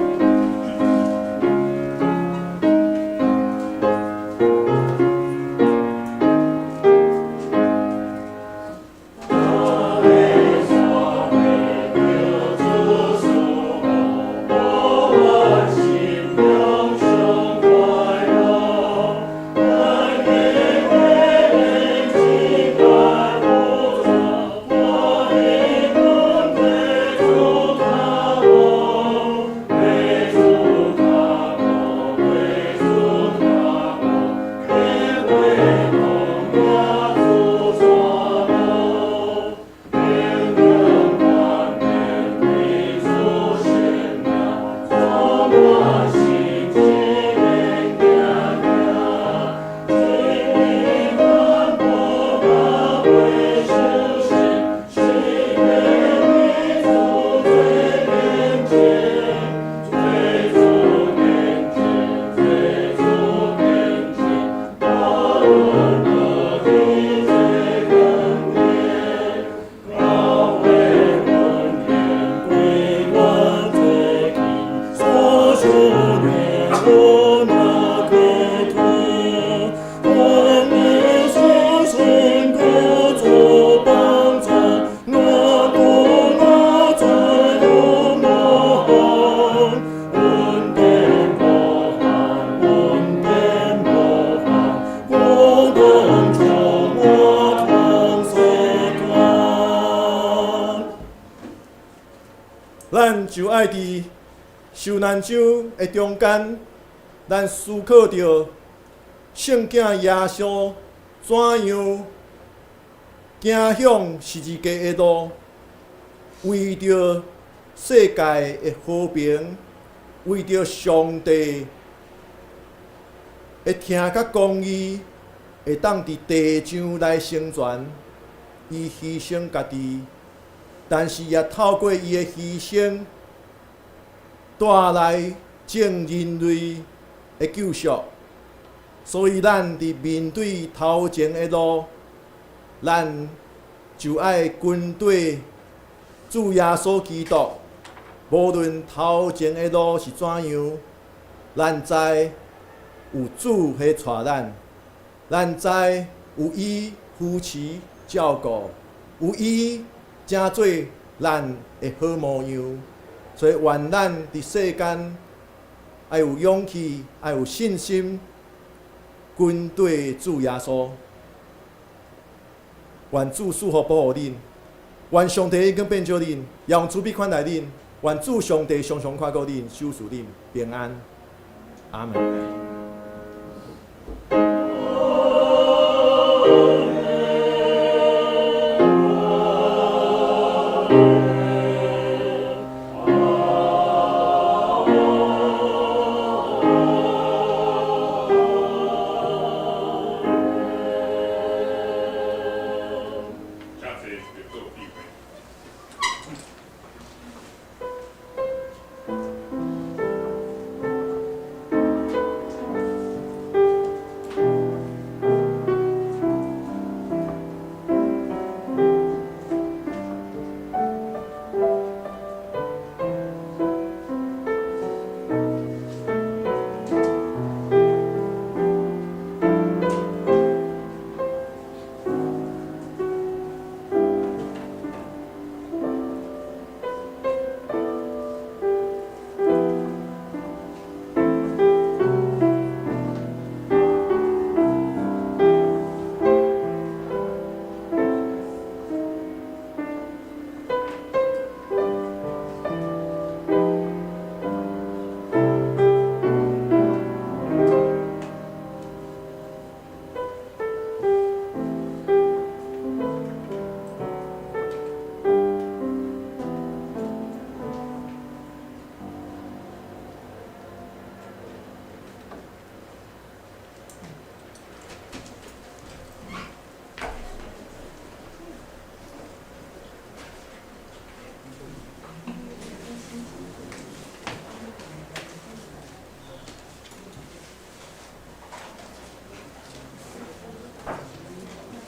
爱伫受难周的中间，咱思考着圣囝耶稣怎样行向十字架的路，为着世界的和平，为着上帝会听甲公义，会当伫地上来成全，伊牺牲家己，但是也透过伊的牺牲，带来正人类的救赎。所以，咱伫面对头前的路，咱就爱跟对主耶稣基督。无论头前的路是怎样，咱知有主在带咱，咱知有伊扶持照顾，有伊正做咱的好模样。所以，愿咱伫世间爱有勇气，爱有信心。跟对主耶稣，愿主赐福保护恁，愿上帝更变照恁，也用慈悲款待恁，愿主上帝常常看顾恁，守护恁平安。阿门。